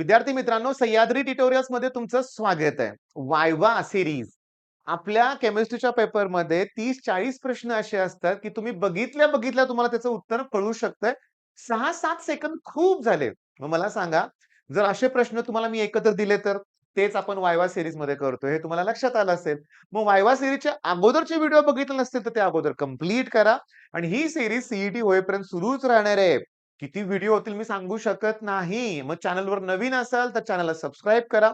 विद्यार्थी मित्रांनो, सह्याद्री ट्युटोरियल्स मध्ये तुमचं स्वागत आहे. Viva series. आपल्या केमिस्ट्रीच्या पेपरमध्ये 30-40 प्रश्न असे असतात, की तुम्ही बघितल्या तुम्हाला त्याचं उत्तर कळू शकतंय. 6-7 सेकंद खूप झाले. मग मला सांगा, जर असे प्रश्न तुम्हाला मी एकत्र दिले तर? तेच आपण वायवा सीरीजमध्ये करतोय, हे तुम्हाला लक्षात आलं असेल. मग वायवा सीरीजच्या अगोदरचे व्हिडिओ बघितले नसतील, तर ते अगोदर कंप्लीट करा आणि ही सीरीज सीईटी होईपर्यंत सुरूच राहणार आहे. किती व्हिडिओ होतील मी सांगू शकत नाही. मग चॅनलवर नवीन असाल तर चॅनलला सबस्क्राईब करा.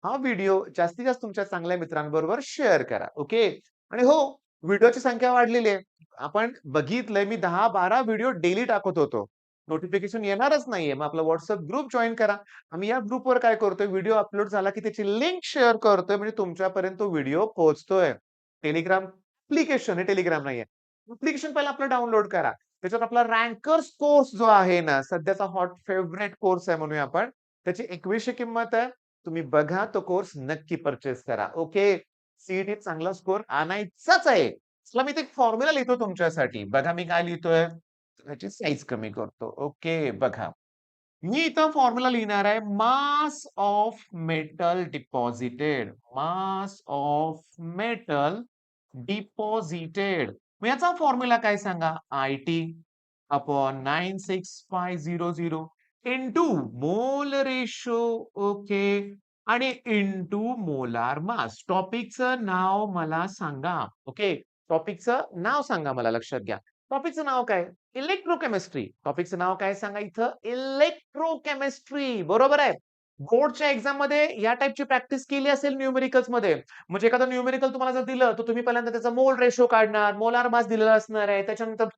हा व्हिडिओ जास्तीत जास्त तुमच्या चांगल्या मित्रांबरोबर शेअर करा. ओके. आणि हो, व्हिडिओची संख्या वाढलेली आहे. आपण बघितलंय मी 10-12 व्हिडिओ डेली टाकत होतो. नोटिफिकेशन येणारच नाहीये. मग आपला WhatsApp ग्रुप जॉइन करा. आम्ही या ग्रुपवर काय करतोय, व्हिडिओ अपलोड झाला की त्याची लिंक शेअर करतोय म्हणजे तुमच्यापर्यंत तो व्हिडिओ पोहोचतोय. टेलिग्राम ॲप्लिकेशन आहे, टेलिग्राम नाहीये. ॲप्लिकेशन पहिला आपलं डाउनलोड करा. त्याच्यात आपला रँकर्स कोर्स जो आहे ना, सध्याचा हॉट फेव्हरेट कोर्स आहे म्हणूया आपण. त्याची 2100 किंमत आहे. तुम्ही बघा तो कोर्स नक्की परचेस करा. ओके. सीईटी चांगला स्कोर आणायचाच आहे. चला मी ते फॉर्म्युला लिहितो तुमच्यासाठी. बघा मी काय लिहितोय. त्याची साईज कमी करतो. ओके. बघा. मी इथं फॉर्म्युला लिहिणार आहे. Mass of metal deposited. Mass of metal deposited. मग याचा फॉर्म्युला काय सांगा? IT upon 96500 into mole ratio. Okay. आणि इंटू मोलार मास. टॉपिकचं नाव मला सांगा. ओके. टॉपिकचं नाव सांगा मला, लक्षात घ्या. टॉपिकचं नाव काय? इलेक्ट्रोकेमिस्ट्री. टॉपिकचं नाव काय सांगा इथं? इलेक्ट्रोकेमिस्ट्री. बरोबर आहे. बोर्डच्या एक्झाम मध्ये या टाइपची प्रॅक्टिस केली असेल न्यूमेरिकल्स मध्ये. म्हणजे एखादं न्यूमेरिकल तुम्हाला जर दिलं, तर तुम्ही पहिल्यांदा त्याचा मोल रेशो काढणार, मोलार मास दिलेला असणार आहे. त्याच्यानंतर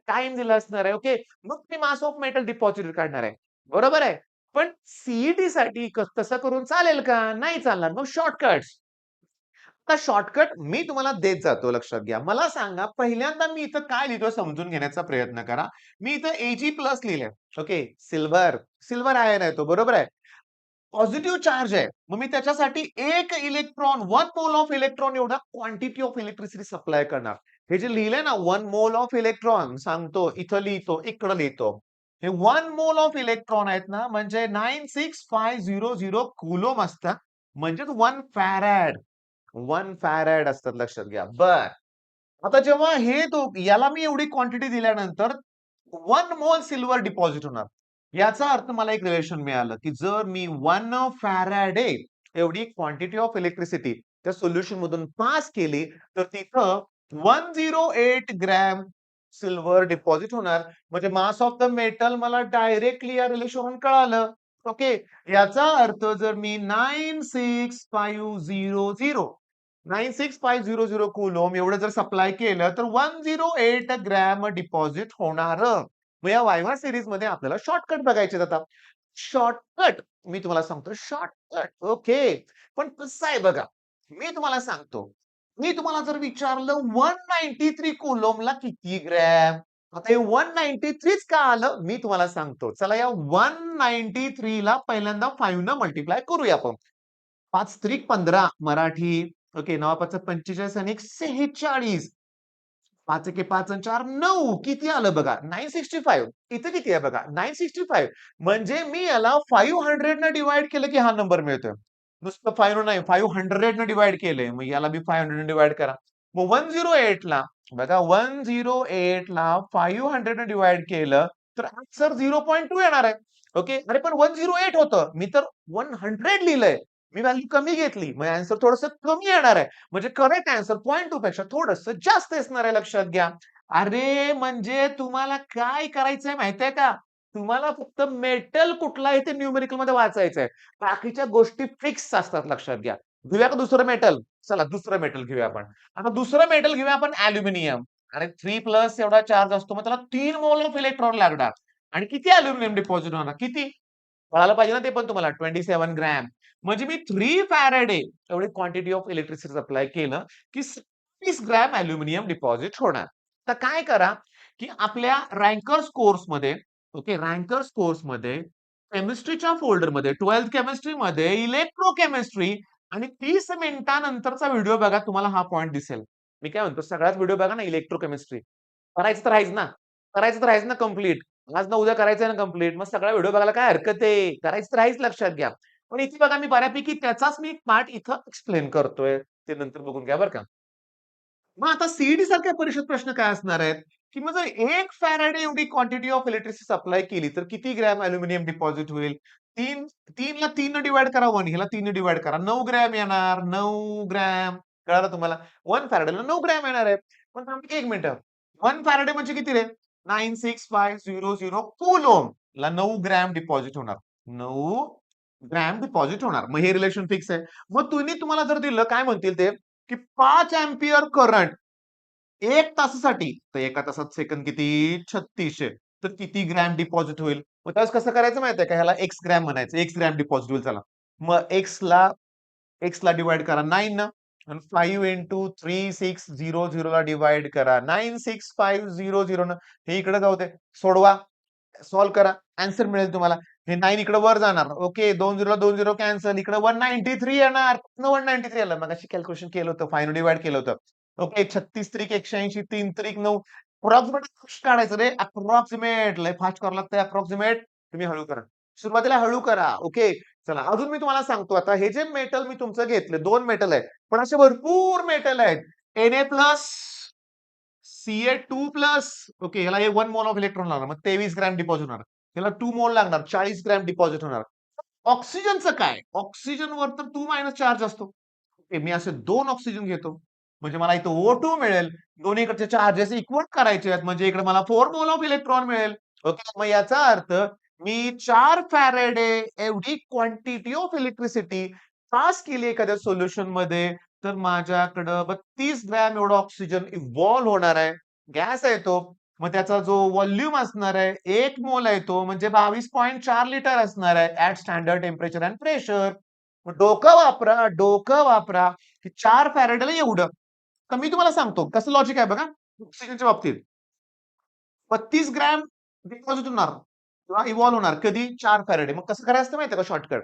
टाईम दिला असणार आहे. ओके. मग तुम्ही मास ऑफ मेटल डिपॉझिट काढणार आहे. बरोबर आहे. पण सीईटी साठी तसं करून चालेल का? नाही चालणार. मग शॉर्टकट्स. आता शॉर्टकट मी तुम्हाला देत जातो, लक्षात घ्या. मला सांगा, पहिल्यांदा मी इथं काय लिहितोय समजून घेण्याचा प्रयत्न करा. मी इथं Ag प्लस लिहिलंय. ओके. सिल्वर. सिल्वर आयन आहे तो, बरोबर आहे. पॉझिटिव्ह चार्ज आहे. मग मी त्याच्यासाठी 1 इलेक्ट्रॉन, 1 मोल ऑफ इलेक्ट्रॉन एवढा क्वांटिटी ऑफ इलेक्ट्रिसिटी सप्लाय करणार. हे जे लिहिलंय ना 1 मोल ऑफ इलेक्ट्रॉन, सांगतो, इथं लिहितो, इकडं लिहितो. हे 1 मोल ऑफ इलेक्ट्रॉन आहेत ना, म्हणजे 96500 कुलोम असतात. म्हणजेच 1 फॅरॅड. 1 फॅरॅड असतात, लक्षात घ्या. बरं. आता जेव्हा हे याला मी एवढी क्वांटिटी दिल्यानंतर 1 मोल सिल्वर डिपॉझिट होणार. याचा अर्थ मला एक रिलेशन मिळालं, की जर मी 1 फॅराडे एवढी क्वांटिटी ऑफ इलेक्ट्रिसिटी त्या सोल्युशन मधून पास केली, तर तिथं 108 ग्रॅम सिल्वर डिपॉझिट होणार. म्हणजे मास ऑफ द मेटल मला डायरेक्टली या रिलेशनवरून कळालं. ओके. याचा अर्थ जर मी 96500 कुलोम एवढं जर सप्लाय केलं, तर 108 ग्रॅम डिपॉझिट होणार. मग या वायवा सीरीज मध्ये आपल्याला शॉर्टकट बघायचे आहेत आता. शॉर्टकट मी तुम्हाला सांगतो, शॉर्टकट. ओके. पण कसं आहे बघा, मी तुम्हाला सांगतो. मी तुम्हाला जर विचारलं 193 कुलोम्बला किती ग्रॅम? आता हे 193च का आलं? मी तुम्हाला सांगतो. चला या 193 ला पहिल्यांदा 5 न मल्टिप्लाय करूया आपण. 5 त्रिक 15 मराठी. ओके. 9 5 45 आणि 1 46. 5 एके 5 आणि 4 9. किती आलं बघा? 965. इथं किती आहे बघा? 965. म्हणजे मी याला 500 न डिव्हाईड केलं की हा नंबर मिळतोय. नुसतं 5 नाही, 500 न डिव्हाईड केलंय. मग याला बी 500 ने डिव्हाईड करा. मग 108 ला बघा, 108 ला 500 ने डिव्हाईड केलं तर आन्सर 0.2 येणार आहे. ओके. अरे पण 108 होतं. मी तर 100 लिहिलंय. मी व्हॅल्यू कमी घेतली. मग आन्सर थोडंसं कमी येणार आहे. म्हणजे करेक्ट आन्सर 0.2 पेक्षा थोडंसं जास्त असणार आहे, लक्षात घ्या. अरे म्हणजे तुम्हाला काय करायचंय माहितीये का? तुम्हाला फक्त मेटल कुठला आहे ते न्यूमेरिकल मध्ये वाचायचंय. बाकीच्या गोष्टी फिक्स असतात, लक्षात घ्या. घेऊया का दुसरं मेटल? चला दुसरं मेटल घेऊया आपण. आता दुसरं मेटल घेऊया आपण ॲल्युमिनियम. आणि 3 प्लस एवढा चार्ज असतो. मग त्याला 3 मोल ऑफ इलेक्ट्रॉन लागणार. आणि किती ॲल्युमिनियम डिपॉझिट होणार? किती? कळायला पाहिजे ना ते पण तुम्हाला. 27 ग्रॅम. म्हणजे मी 3 फॅराडे एवढी क्वांटिटी ऑफ इलेक्ट्रिसिटी सप्लाय केलं, की 30 ग्रॅम ॲल्युमिनियम डिपॉझिट होणार. तर काय करा, की आपल्या रँकर्स कोर्समध्ये, ओके, रँकर्स कोर्समध्ये केमिस्ट्रीच्या फोल्डरमध्ये 12th केमिस्ट्रीमध्ये इलेक्ट्रोकेमिस्ट्री आणि 30 मिनिटानंतरचा व्हिडिओ बघा, तुम्हाला हा पॉइंट दिसेल. मी काय म्हणतो, सगळाच व्हिडिओ बघा ना इलेक्ट्रोकेमिस्ट्री. करायचं तर आहेच ना. करायचं तर आहेच ना कंप्लीट. आज ना उद्या करायचंय ना कंप्लीट. मग सगळा व्हिडिओ बघायला काय हरकत आहे? करायचं तर आहेच लक्षात घ्या. पण इथे बघा मी बऱ्यापैकी त्याचाच मी एक पार्ट इथं एक्सप्लेन करतोय. ते नंतर बघून घ्या बरं का. मग आता सीईटी सारख्या परीक्षेत प्रश्न काय असणार आहेत, की मग जर 1 फॅराडे एवढी क्वांटिटी ऑफ इलेक्ट्रिसिटी सप्लाय केली, तर किती ग्रॅम अॅल्युमिनियम डिपॉझिट होईल? 3 ला 3 ने डिव्हाईड करा 1 ह्याला 3 ने डिव्हाईड करा. 9 ग्रॅम येणार. 9 ग्रॅम. कळालं तुम्हाला? 1 फॅराडेला 9 ग्रॅम येणार आहे. पण थांबा की 1 मिनिटं. 1 फॅराडे म्हणजे किती रे? 96500 कूलॉम्बला 9 ग्रॅम डिपॉझिट होणार. 9 ग्रॅम डिपॉझिट होणार. मग हे रिलेशन फिक्स आहे. मग तुम्हाला जर दिलं काय म्हणतील ते, की 5 अँपिअर करंट 1 तासासाठी, तर एका तासात सेकंद किती? 3600. तर किती ग्रॅम डिपॉझिट होईल? मग त्यावेळेस कसं करायचं माहिती आहे का? ह्याला एक्स ग्रॅम म्हणायचं. एक्स ग्रॅम डिपॉझिट होईल चला. मग एक्सला डिव्हाईड करा 9 न आणि 5 इंटू 3600 ला डिव्हाईड करा 96500 न. हे इकडे जाऊ दे. सोडवा. सॉल्व्ह करा. आन्सर मिळेल तुम्हाला. हे 9 इकडे वर जाणार. ओके. 2 0 2 0 कॅन्सल. इकडे 193 येणार. 193 आलं. मगाशी कॅल्क्युलेशन केलं होतं. 5 डिव्हाईड केलं होतं. ओके. 36 त्रिक 180, 3 त्रिक 9. अप्रॉक्सिमेट काढायचं रे. अप्रॉक्सिमेट. लय फास्ट करावं लागतंय अप्रॉक्सिमेट. तुम्ही हळू करा. सुरुवातीला हळू करा. ओके. चला अजून मी तुम्हाला सांगतो आता हे जे मेटल मी तुमचं घेतलं 2 मेटल आहेत. पण असे भरपूर मेटल आहेत. Na+, Ca2+. ओके. ह्याला 1 मोल ऑफ इलेक्ट्रॉन लागणार. मग 23 ग्रॅम डिपॉझिट होणार. ह्याला 2 मोल लागणार. 40 ग्रॅम डिपॉझिट होणार. ऑक्सिजनचं काय? ऑक्सिजनवर तर 2 मायनस चार्ज असतो. ओके. मी असे 2 ऑक्सिजन घेतो. म्हणजे मला इथं O2 मिळेल. दोन्हीकडचे चार्जेस इक्वल करायचे आहेत. म्हणजे इकडे मला 4 मोल ऑफ इलेक्ट्रॉन मिळेल. ओके. मग याचा अर्थ मी 4 फॅरेडे एवढी क्वांटिटी ऑफ इलेक्ट्रिसिटी पास केली एखाद्या सोल्युशनमध्ये, तर माझ्याकडं 32 ग्रॅम एवढा ऑक्सिजन इव्हॉल्व होणार आहे. गॅस आहे तो. मग त्याचा जो व्हॉल्यूम असणार आहे 1 मोल आहे तो म्हणजे 22.4 लिटर असणार आहे at standard temperature and pressure. मग डोकं वापरा, डोकं वापरा. की 4 फॅरेडेला एवढं. तर मी तुम्हाला सांगतो कसं लॉजिक आहे बघा ऑक्सिजनच्या बाबतीत. 32 ग्रॅम डिपॉझिट होणार किंवा इव्हॉल्व होणार. कधी? 4 फॅरेडे. मग कसं करायचं माहिती आहे का शॉर्टकट?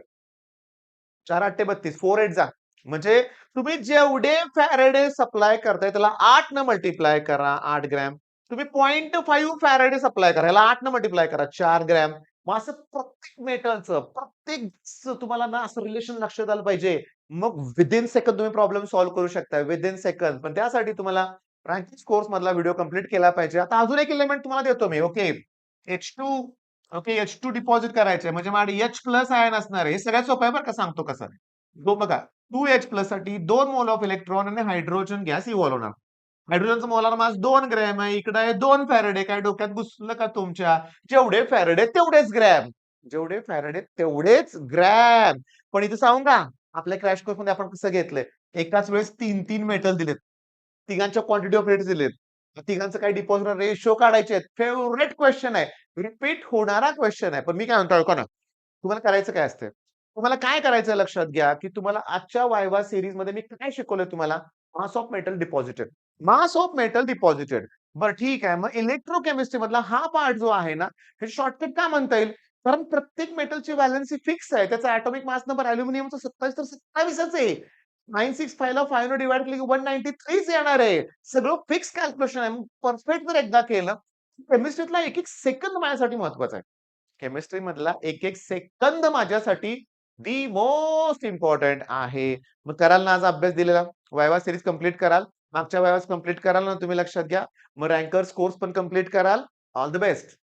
4 8 32 4 8 जा. म्हणजे तुम्ही जेवढे फॅरेडे सप्लाय करताय त्याला 8 न मल्टिप्लाय करा 8 ग्रॅम. तुम्ही 0.5 फॅरेडे सप्लाय करा. ह्याला 8 न मल्टिप्लाय करा 4 ग्रॅम. मग असं प्रत्येक मेटलचं, प्रत्येक तुम्हाला ना असं रिलेशन लक्षात आलं पाहिजे. मग विथिन सेकंद तुम्ही प्रॉब्लेम सॉल्व्ह करू शकता. Within second. पण त्यासाठी तुम्हाला रँकिंग कोर्स मधला व्हिडिओ कंप्लीट केला पाहिजे. आता अजून एक एलिमेंट तुम्हाला देतो मी. Okay. H2 okay, H2 deposit करायचंय म्हणजे माझ्याकडे H प्लस आयन असणार आहे. हे सगळ्यात सोपं आहे बरं का सांगतो कसं. बघा 2H प्लस साठी 2 मोल ऑफ इलेक्ट्रॉन आणि हायड्रोजन गॅस इव्हॉल्व होणार. हायड्रोजनचं मोलार मास 2 ग्रॅम आहे. इकडे आहे 2 फॅरेडे. काय डोक्यात घुसलं का तुमच्या? जेवढे फॅरेडे तेवढेच ग्रॅम. जेवढे फॅरेडे तेवढेच ग्रॅम. पण इथे सांगू का? आपल्या क्रॅश कोर्समध्ये आपण कसं घेतलंय? एकाच वेळेस 3-3 मेटल दिलेत. तिघांच्या क्वांटिटी ऑफ रेट्स दिलेत. तिघांचं काही डिपॉझिट रेशो काढायचे आहेत. फेव्हरेट क्वेश्चन आहे. रिपीट होणारा क्वेश्चन आहे. पण मी काय म्हणतो ऐका ना. तुम्हाला करायचं काय असतं? तुम्हाला काय करायचं लक्षात घ्या, की तुम्हाला आजच्या वायवा सीरीजमध्ये मी काय शिकवलंय तुम्हाला? Mass of metal deposited. Mass of metal deposited. बरं ठीक आहे. मग इलेक्ट्रोकेमिस्ट्री मधला हा पार्ट जो आहे ना, हे शॉर्टकट का म्हणता येईल? कारण प्रत्येक मेटलची व्हॅलेन्सी फिक्स आहे. त्याचा ॲटॉमिक मास नंबर अॅल्युमिनियमचा 27 तर 27च आहे. 965 ला 5 ने डिव्हाईड केलं की 193च येणार आहे. सगळं फिक्स कॅल्क्युलेशन आहे. परफेक्ट जर एकदा केलं, केमिस्ट्रीतला एक-एक सेकंद माझ्यासाठी महत्वाचा आहे. केमिस्ट्री मधला एक-एक सेकंद माझ्यासाठी दी मोस्ट इम्पोर्टंट आहे. मग कराल ना आज अभ्यास दिलेला? वायवा सीरीज कंप्लीट कराल? मागच्या वायवास कंप्लीट कराल ना तुम्ही लक्षात घ्या. मग रँकर्स कोर्स पण कंप्लीट कराल. All the best.